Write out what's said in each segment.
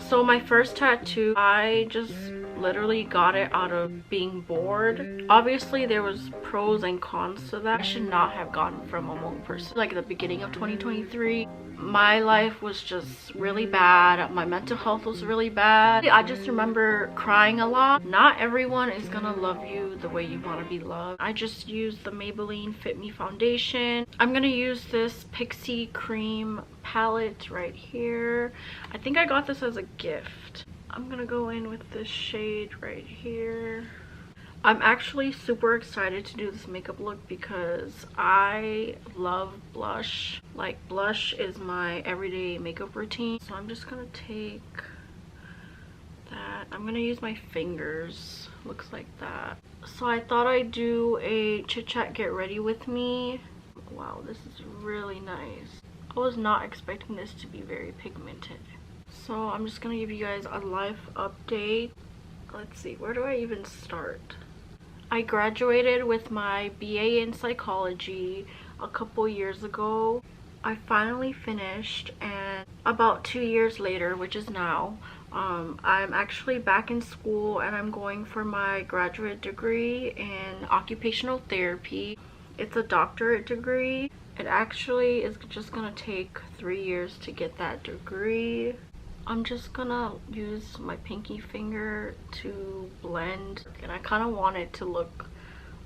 So my first tattoo, I just literally got it out of being bored. Obviously there was pros and cons to that. I should not have gotten from a mole person. Like at the beginning of 2023, my life was just really bad. My mental health was really bad. I just remember crying a lot. Not everyone is gonna love you the way you want to be loved. I just used the Maybelline Fit Me foundation. I'm gonna use this Pixie Cream palette right here. I think I got this as a gift. I'm gonna go in with this shade right here. I'm actually super excited to do this makeup look because I love blush. Like, blush is my everyday makeup routine. So I'm just gonna take that. I'm gonna use my fingers. Looks like that. So I thought I'd do a chit chat get ready with me. Wow, this is really nice. I was not expecting this to be very pigmented. So I'm just gonna give you guys a life update. Let's see, where do I even start? I graduated with my BA in psychology a couple years ago. I finally finished, and about 2 years later, which is now, I'm actually back in school and I'm going for my graduate degree in occupational therapy. It's a doctorate degree. It actually is just gonna take 3 years to get that degree. I'm just gonna use my pinky finger to blend, and I kind of want it to look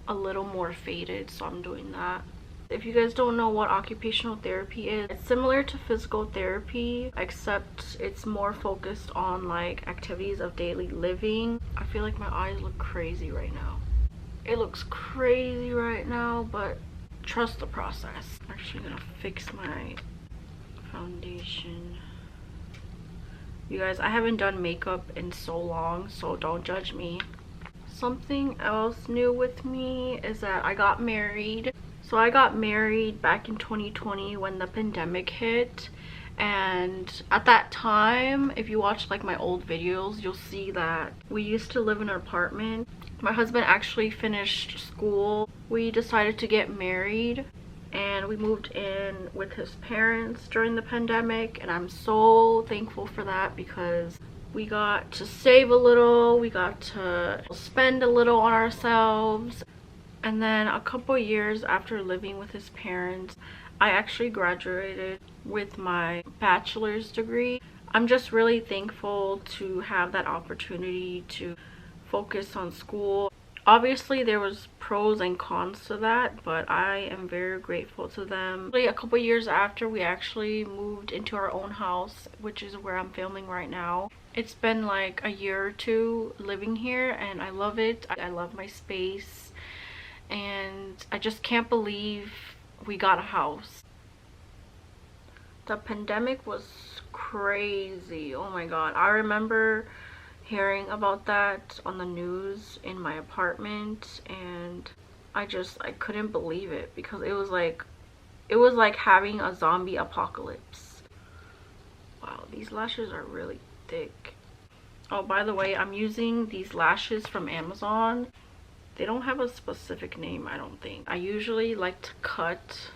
a little more faded, so I'm doing that. If you guys don't know what occupational therapy is, it's similar to physical therapy, except it's more focused on like activities of daily living. I feel like my eyes look crazy right now. It looks crazy right now, but trust the process. I'm actually gonna fix my foundation. You guys, I haven't done makeup in so long, so don't judge me. Something else new with me is that I got married. So I got married back in 2020 when the pandemic hit. And at that time, if you watch like my old videos, you'll see that we used to live in an apartment. My husband actually finished school. We decided to get married, and we moved in with his parents during the pandemic, and I'm so thankful for that because we got to save a little, we got to spend a little on ourselves. And then a couple years after living with his parents, I actually graduated with my bachelor's degree. I'm just really thankful to have that opportunity to focus on school. Obviously there was pros and cons to that, but I am very grateful to them. A couple years after, we actually moved into our own house, which is where I'm filming right now. It's been like a year or two living here, and I love it. I love my space, and I just can't believe we got a house. The pandemic was crazy. Oh my god, I remember hearing about that on the news in my apartment, and I couldn't believe it because it was like having a zombie apocalypse. Wow, these lashes are really thick. Oh, by the way, I'm using these lashes from Amazon. They don't have a specific name, I don't think. I usually like to cut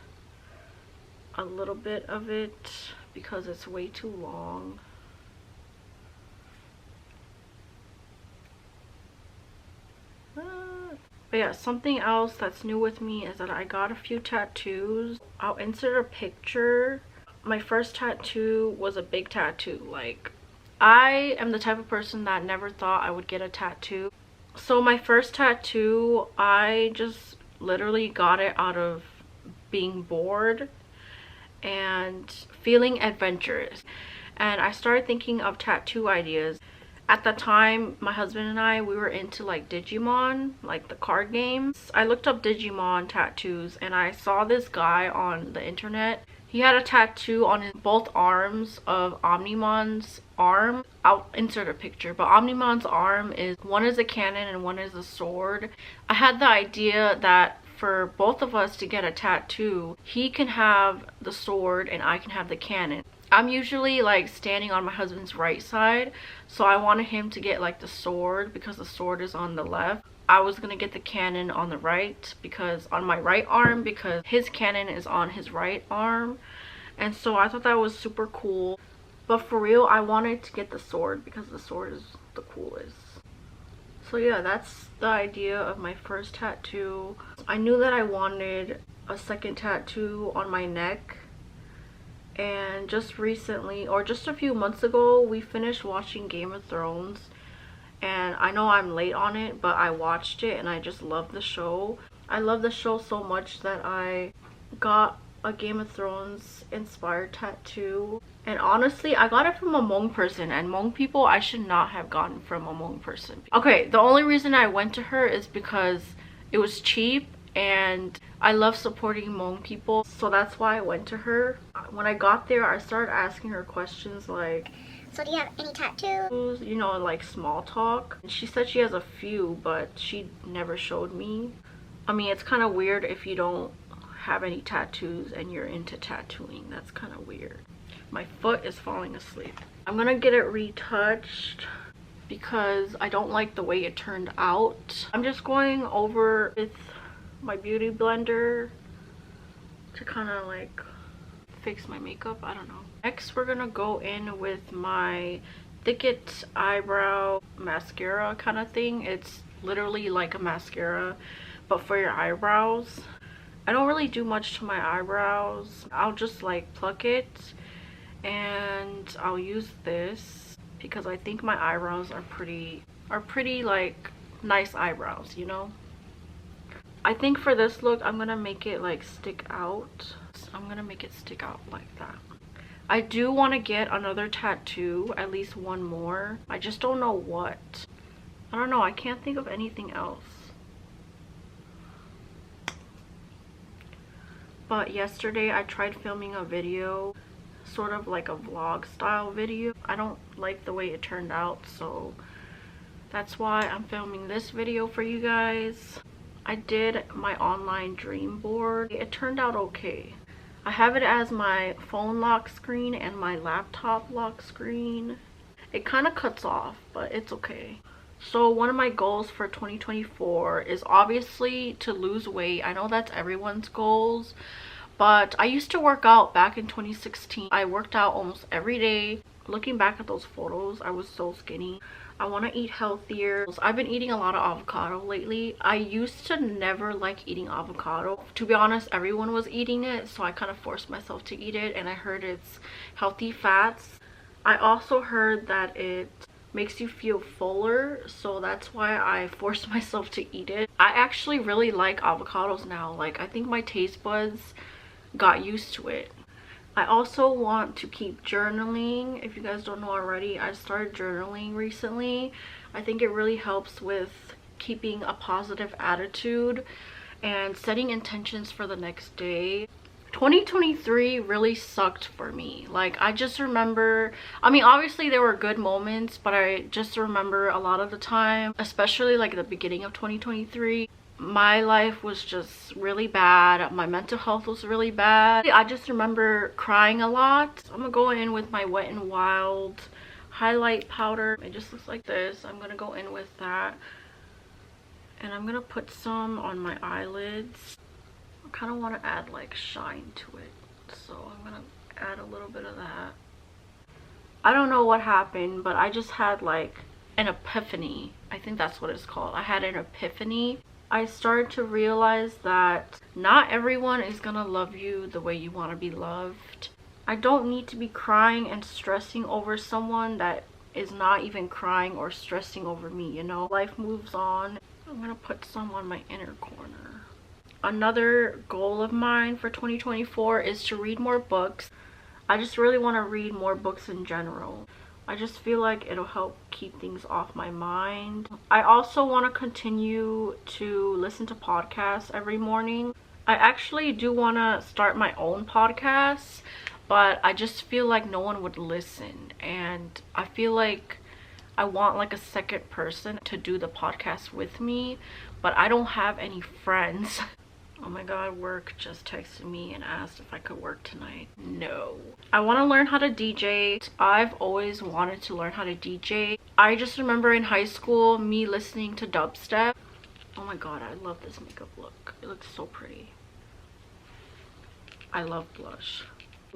a little bit of it because it's way too long. But yeah, something else that's new with me is that I got a few tattoos. I'll insert a picture. My first tattoo was a big tattoo. Like, I am the type of person that never thought I would get a tattoo. So my first tattoo, I just literally got it out of being bored and feeling adventurous. And I started thinking of tattoo ideas. At the time, my husband and I, we were into like Digimon, like the card games. I looked up Digimon tattoos and I saw this guy on the internet. He had a tattoo on both arms of Omnimon's arm. I'll insert a picture, but Omnimon's arm is, one is a cannon and one is a sword. I had the idea that for both of us to get a tattoo, he can have the sword and I can have the cannon. I'm usually like standing on my husband's right side, so I wanted him to get like the sword because the sword is on the left. I was gonna get the cannon on the right because on my right arm, because his cannon is on his right arm. And so I thought that was super cool. But for real, I wanted to get the sword because the sword is the coolest. So yeah, that's the idea of my first tattoo. I knew that I wanted a second tattoo on my neck, and just recently, or just a few months ago, we finished watching Game of Thrones, and I know I'm late on it, but I watched it and I just love the show. I love the show so much that I got a Game of Thrones inspired tattoo. And honestly, I got it from a Hmong person, and Hmong people I should not have gotten from a Hmong person. Okay, the only reason I went to her is because it was cheap and I love supporting Hmong people, so that's why I went to her. When I got there, I started asking her questions like, so do you have any tattoos? You know, like small talk. She said she has a few, but she never showed me. I mean, it's kind of weird if you don't have any tattoos and you're into tattooing. That's kind of weird. My foot is falling asleep. I'm gonna get it retouched because I don't like the way it turned out. I'm just going over with my beauty blender to kind of like fix my makeup. I don't know. Next, we're gonna go in with my Thicket eyebrow mascara kind of thing. It's literally like a mascara, but for your eyebrows. I don't really do much to my eyebrows. I'll just like pluck it, and I'll use this because I think my eyebrows are pretty like nice eyebrows, you know. I think for this look, I'm gonna make it like stick out. I'm gonna make it stick out like that. I do want to get another tattoo, at least one more. I just don't know what. I don't know, I can't think of anything else. But yesterday I tried filming a video, sort of like a vlog style video. I don't like the way it turned out, so that's why I'm filming this video for you guys. I did my online dream board. It turned out okay. I have it as my phone lock screen and my laptop lock screen. It kind of cuts off, but it's okay. So one of my goals for 2024 is obviously to lose weight. I know that's everyone's goals, but I used to work out back in 2016. I worked out almost every day. Looking back at those photos, I was so skinny. I want to eat healthier. I've been eating a lot of avocado lately. I used to never like eating avocado. To be honest, everyone was eating it, so I kind of forced myself to eat it, and I heard it's healthy fats. I also heard that it makes you feel fuller, so that's why I forced myself to eat it. I actually really like avocados now. Like, I think my taste buds got used to it. I also want to keep journaling. If you guys don't know already, I started journaling recently. I think it really helps with keeping a positive attitude and setting intentions for the next day. 2023 really sucked for me. Like, I just remember, I mean, obviously there were good moments, but I just remember a lot of the time, especially like the beginning of 2023, my life was just really bad. My mental health was really bad. I just remember crying a lot. I'm gonna go in with my Wet n Wild highlight powder. It just looks like this. I'm gonna go in with that, and I'm gonna put some on my eyelids. I kind of want to add like shine to it, so I'm gonna add a little bit of that. I don't know what happened, but I just had like an epiphany. I think that's what it's called. I had an epiphany. I started to realize that not everyone is gonna love you the way you want to be loved. I don't need to be crying and stressing over someone that is not even crying or stressing over me, you know? Life moves on. I'm gonna put some on my inner corner. Another goal of mine for 2024 is to read more books. I just really want to read more books in general. I just feel like it'll help keep things off my mind. I also want to continue to listen to podcasts every morning. I actually do want to start my own podcast, but I just feel like no one would listen, and I feel like I want like a second person to do the podcast with me, but I don't have any friends. Oh my god, work just texted me and asked if I could work tonight. No. I want to learn how to DJ. I've always wanted to learn how to DJ. I just remember in high school me listening to dubstep. Oh my god, I love this makeup look. It looks so pretty. I love blush.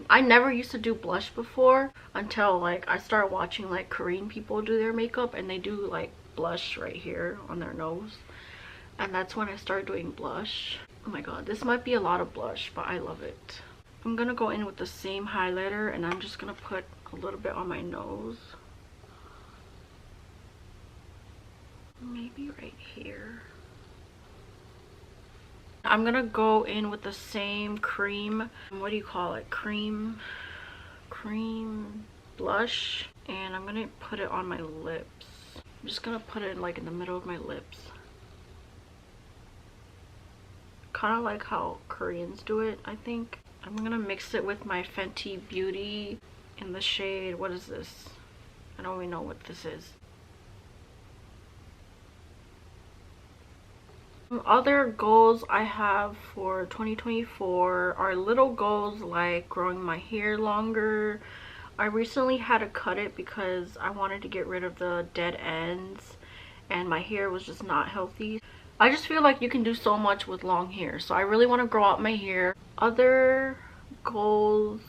I never used to do blush before until like I started watching like Korean people do their makeup, and they do like blush right here on their nose, and that's when I started doing blush. Oh my god, this might be a lot of blush, but I love it. I'm gonna go in with the same highlighter, and I'm just gonna put a little bit on my nose, maybe right here. I'm gonna go in with the same cream, what do you call it, cream blush, and I'm gonna put it on my lips. I'm just gonna put it like in the middle of my lips, kind of like how Koreans do it, I think. I'm gonna mix it with my Fenty Beauty in the shade, what is this? I don't even know what this is. Other goals I have for 2024 are little goals like growing my hair longer. I recently had to cut it because I wanted to get rid of the dead ends and my hair was just not healthy. I just feel like you can do so much with long hair, so I really want to grow out my hair. Other goals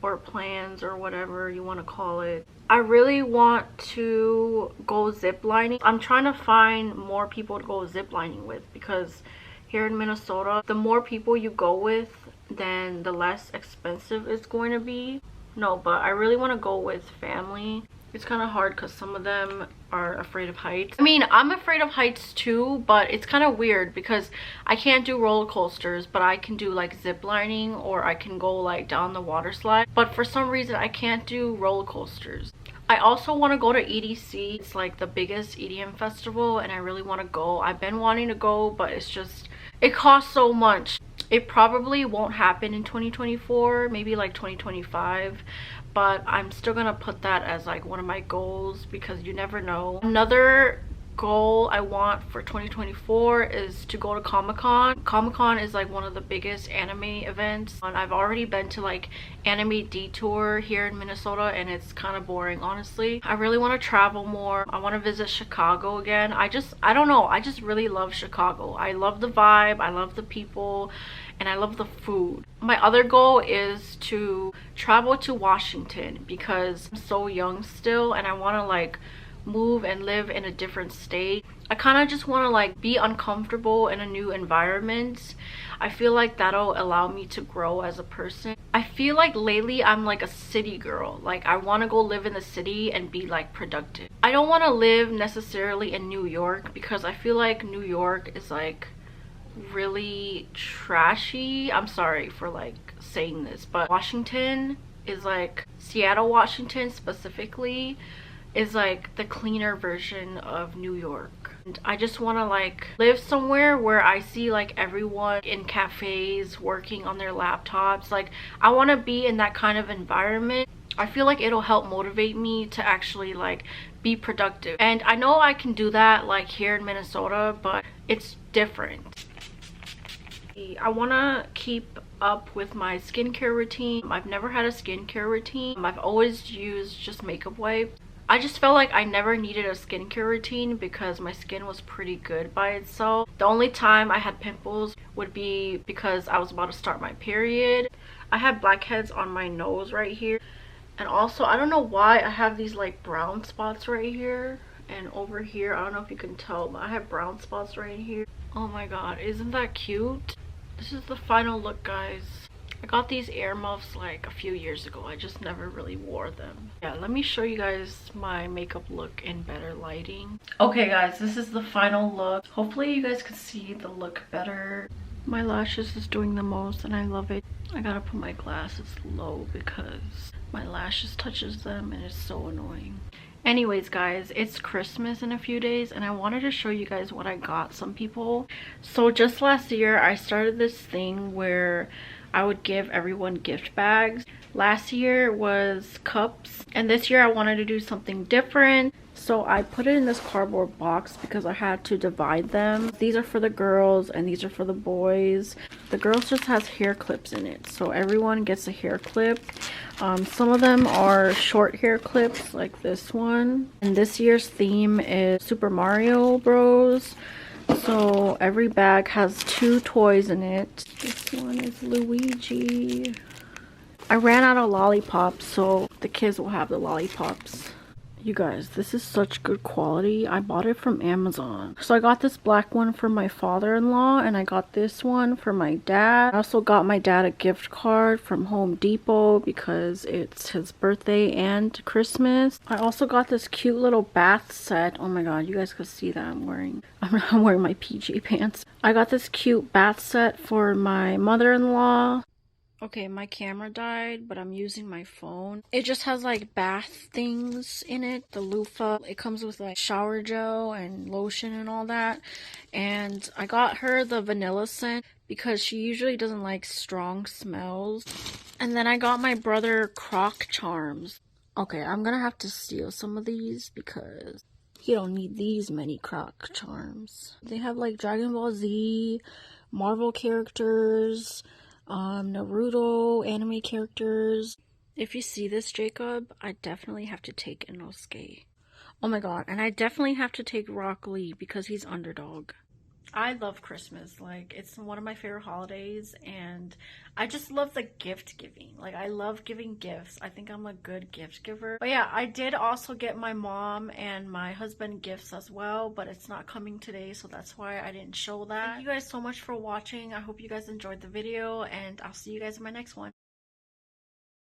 or plans or whatever you want to call it, I really want to go ziplining. I'm trying to find more people to go ziplining with, because here in Minnesota, the more people you go with, then the less expensive it's going to be. No, but I really want to go with family. It's kind of hard because some of them are afraid of heights. I mean, I'm afraid of heights too, but it's kind of weird because I can't do roller coasters, but I can do like zip lining, or I can go like down the water slide. But for some reason, I can't do roller coasters. I also want to go to EDC. It's like the biggest EDM festival, and I really want to go. I've been wanting to go, but it's just, it costs so much. It probably won't happen in 2024, maybe like 2025, but I'm still gonna put that as like one of my goals because you never know. Another goal I want for 2024 is to go to Comic-Con. Comic-Con is like one of the biggest anime events, and I've already been to like Anime Detour here in Minnesota, and it's kind of boring, honestly. I really want to travel more. I want to visit Chicago again. I don't know, I just really love Chicago. I love the vibe, I love the people, and I love the food. My other goal is to travel to Washington because I'm so young still, and I want to like move and live in a different state. I kind of just want to like be uncomfortable in a new environment. I feel like that'll allow me to grow as a person. I feel like lately I'm like a city girl. Like I want to go live in the city and be like productive. I don't want to live necessarily in New York because I feel like New York is like really trashy. I'm sorry for like saying this, but Washington is like, Seattle, Washington specifically, is like the cleaner version of New York. And I just want to like live somewhere where I see like everyone in cafes working on their laptops. Like I want to be in that kind of environment. I feel like it'll help motivate me to actually like be productive. And I know I can do that like here in Minnesota, but it's different. I want to keep up with my skincare routine. I've never had a skincare routine. I've always used just makeup wipes. I just felt like I never needed a skincare routine because my skin was pretty good by itself. The only time I had pimples would be because I was about to start my period. I have blackheads on my nose right here. And also, I don't know why I have these like brown spots right here and over here. I don't know if you can tell, but I have brown spots right here. Oh my god, isn't that cute? This is the final look, guys. I got these earmuffs like a few years ago. I just never really wore them. Yeah, let me show you guys my makeup look in better lighting. Okay guys, this is the final look. Hopefully you guys can see the look better. My lashes is doing the most and I love it. I gotta put my glasses low because my lashes touches them and it's so annoying. Anyways guys, it's Christmas in a few days and I wanted to show you guys what I got some people. So just last year I started this thing where I would give everyone gift bags. Last year was cups, and this year I wanted to do something different. So I put it in this cardboard box because I had to divide them. These are for the girls and these are for the boys. The girls just has hair clips in it, so everyone gets a hair clip. Some of them are short hair clips like this one. And this year's theme is Super Mario Bros. So every bag has 2 toys in it. This one is Luigi. I ran out of lollipops, so the kids will have the lollipops. You guys, this is such good quality. I bought it from Amazon. So I got this black one for my father-in-law, and I got this one for my dad. I also got my dad a gift card from Home Depot because it's his birthday and Christmas. I also got this cute little bath set. Oh my god, you guys could see that I'm wearing my PJ pants. I got this cute bath set for my mother-in-law. Okay, my camera died, but I'm using my phone. It just has like bath things in it, the loofah. It comes with like shower gel and lotion and all that. And I got her the vanilla scent because she usually doesn't like strong smells. And then I got my brother Croc Charms. Okay, I'm gonna have to steal some of these because you don't need these many Croc Charms. They have like Dragon Ball Z, Marvel characters, Naruto anime characters. If you see this, Jacob, I definitely have to take Inosuke. Oh my god, and I definitely have to take Rock Lee because he's underdog. I love Christmas. Like, it's one of my favorite holidays, and I just love the gift giving. Like, I love giving gifts. I think I'm a good gift giver. But yeah, I did also get my mom and my husband gifts as well, but it's not coming today, so that's why I didn't show that. Thank you guys so much for watching. I hope you guys enjoyed the video, and I'll see you guys in my next one.